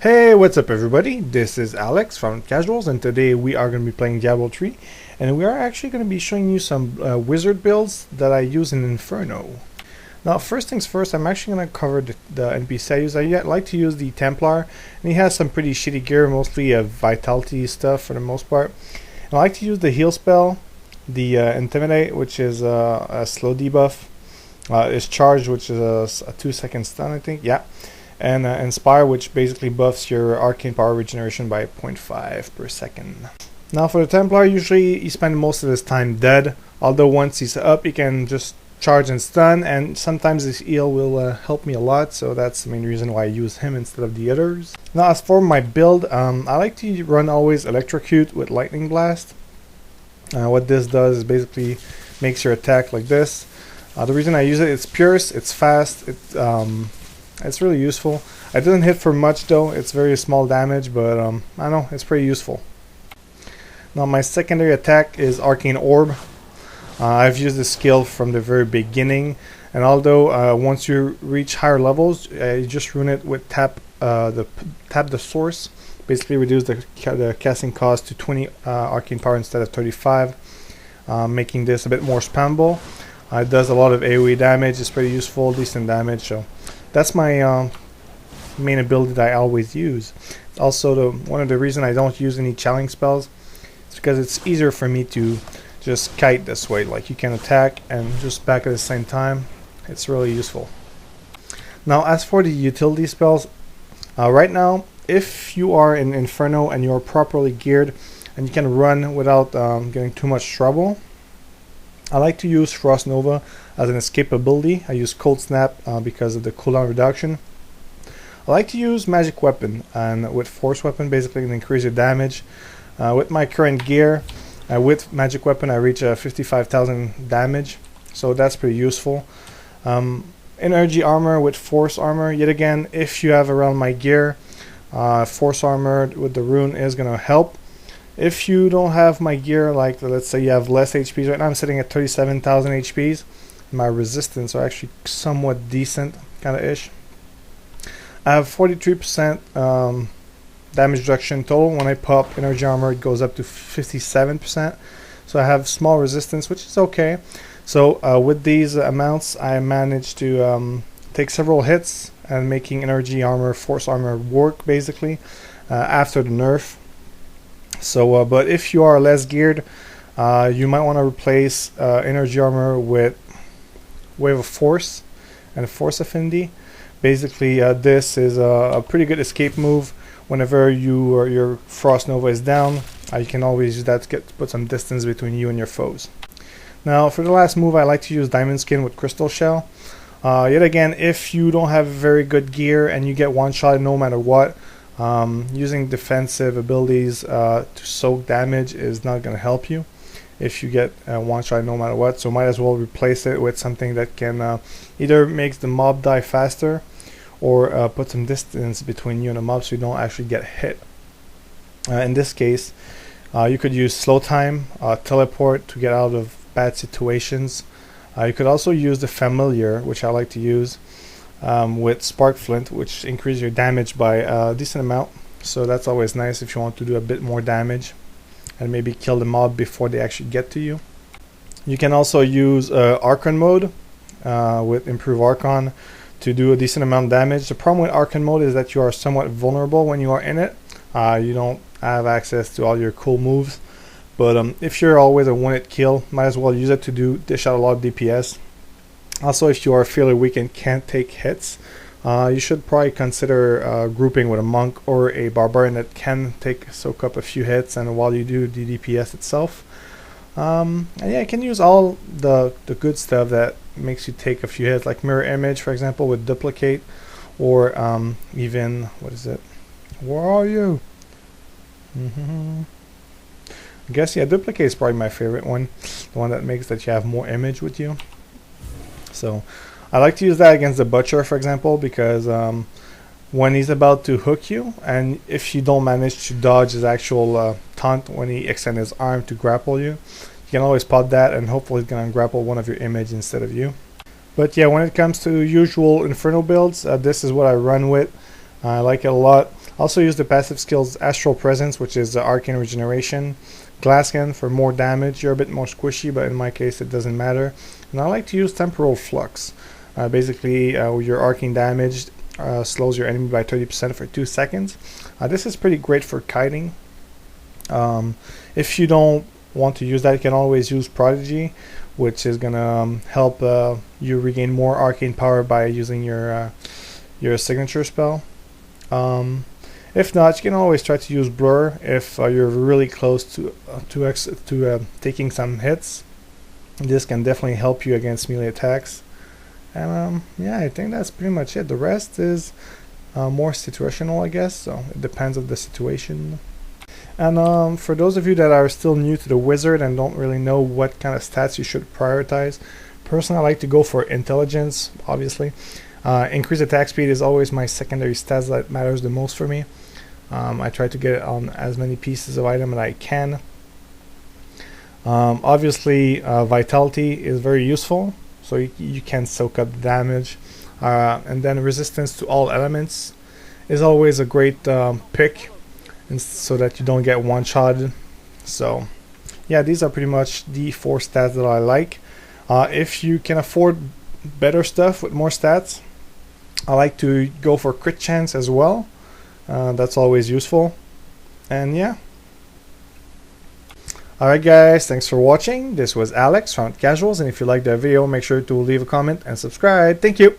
Hey, what's up everybody? This is Alex from Casuals, and today we are going to be playing Diablo 3, and we are actually going to be showing you some wizard builds that I use in Inferno. Now, first things first, I'm actually going to cover the NPC I use. I like to use the Templar, and he has some pretty shitty gear, mostly vitality stuff for the most part. And I like to use the heal spell, the Intimidate, which is a slow debuff, is charged, which is a 2-second stun, I think, yeah. And Inspire, which basically buffs your arcane power regeneration by 0.5 per second. Now for the Templar, usually he spends most of his time dead, although once he's up he can just charge and stun, and sometimes his heal will help me a lot, so that's the main reason why I use him instead of the others. Now as for my build, I like to run always Electrocute with Lightning Blast. What this does is basically makes your attack like this. The reason I use it, it's Pierce, it's fast, it's really useful. It doesn't hit for much though, it's very small damage, but I don't know, it's pretty useful. Now my secondary attack is Arcane Orb. I've used this skill from the very beginning, and although once you reach higher levels, you just rune it with tap the source. Basically reduce the casting cost to 20 arcane power instead of 35, making this a bit more spammable. It does a lot of AoE damage, it's pretty useful, decent damage, so that's my main ability that I always use. It's also one of the reasons I don't use any challenge spells. It's because it's easier for me to just kite this way, like you can attack and just back at the same time. It's really useful. Now as for the utility spells, right now if you are in Inferno and you are properly geared and you can run without getting too much trouble, I like to use Frost Nova as an escape ability. I use Cold Snap because of the cooldown reduction. I like to use Magic Weapon, and with Force Weapon basically can increase your damage. With my current gear, with Magic Weapon I reach 55,000 damage, so that's pretty useful. Energy Armor with Force Armor, yet again, if you have around my gear, Force Armor with the rune is going to help. If you don't have my gear, like let's say you have less HPs, right now I'm sitting at 37,000 HPs. My resistance are actually somewhat decent, kind of ish. I have 43% damage reduction total. When I pop Energy Armor, it goes up to 57%. So I have small resistance, which is okay. So with these amounts, I managed to take several hits and making Energy Armor, Force Armor work basically after the nerf. So, but if you are less geared, you might want to replace Energy Armor with Wave of Force and Force Affinity. Basically, this is a pretty good escape move. Whenever your Frost Nova is down, you can always use that to put some distance between you and your foes. Now, for the last move, I like to use Diamond Skin with Crystal Shell. Yet again, if you don't have very good gear and you get one shot no matter what, using defensive abilities to soak damage is not going to help you if you get one shot no matter what, so might as well replace it with something that can either makes the mob die faster or put some distance between you and the mob so you don't actually get hit. In this case, you could use Slow Time, Teleport to get out of bad situations. You could also use the Familiar, which I like to use, with Spark Flint, which increases your damage by a decent amount, so that's always nice if you want to do a bit more damage and maybe kill the mob before they actually get to you. You can also use Archon mode with Improve Archon to do a decent amount of damage. The problem with Archon mode is that you are somewhat vulnerable when you are in it. You don't have access to all your cool moves, but if you're always a one-hit kill, might as well use it to dish out a lot of DPS. Also, if you are fairly weak and can't take hits, you should probably consider grouping with a monk or a barbarian that can soak up a few hits, and while you do the DPS itself. And yeah, you can use all the good stuff that makes you take a few hits, like Mirror Image, for example, with Duplicate, or even, what is it? Where are you? I guess, yeah, Duplicate is probably my favorite one, the one that makes that you have more image with you. So I like to use that against the Butcher, for example, because when he's about to hook you, and if you don't manage to dodge his actual taunt when he extends his arm to grapple you, you can always pop that and hopefully he's going to grapple one of your image instead of you. But yeah, when it comes to usual Inferno builds, this is what I run with. I like it a lot. Also use the passive skills Astral Presence, which is Arcane Regeneration, Glasscan for more damage. You're a bit more squishy, but in my case it doesn't matter. And I like to use Temporal Flux. Basically, your arcane damage slows your enemy by 30% for 2 seconds. This is pretty great for kiting. If you don't want to use that, you can always use Prodigy, which is gonna help you regain more arcane power by using your signature spell. If not, you can always try to use Blur if you're really close to taking some hits. This can definitely help you against melee attacks. And yeah, I think that's pretty much it. The rest is more situational, I guess, so it depends on the situation. And for those of you that are still new to the wizard and don't really know what kind of stats you should prioritize, personally I like to go for intelligence, obviously. Increased attack speed is always my secondary stats that matters the most for me. I try to get it on as many pieces of item as I can. Obviously, vitality is very useful, so you can soak up the damage. And then resistance to all elements is always a great pick, and so that you don't get one-shotted. So yeah, these are pretty much the 4 stats that I like. If you can afford better stuff with more stats, I like to go for crit chance as well. That's always useful. And yeah. Alright guys, thanks for watching. This was Alex from Casuals, and if you liked the video, make sure to leave a comment and subscribe. Thank you!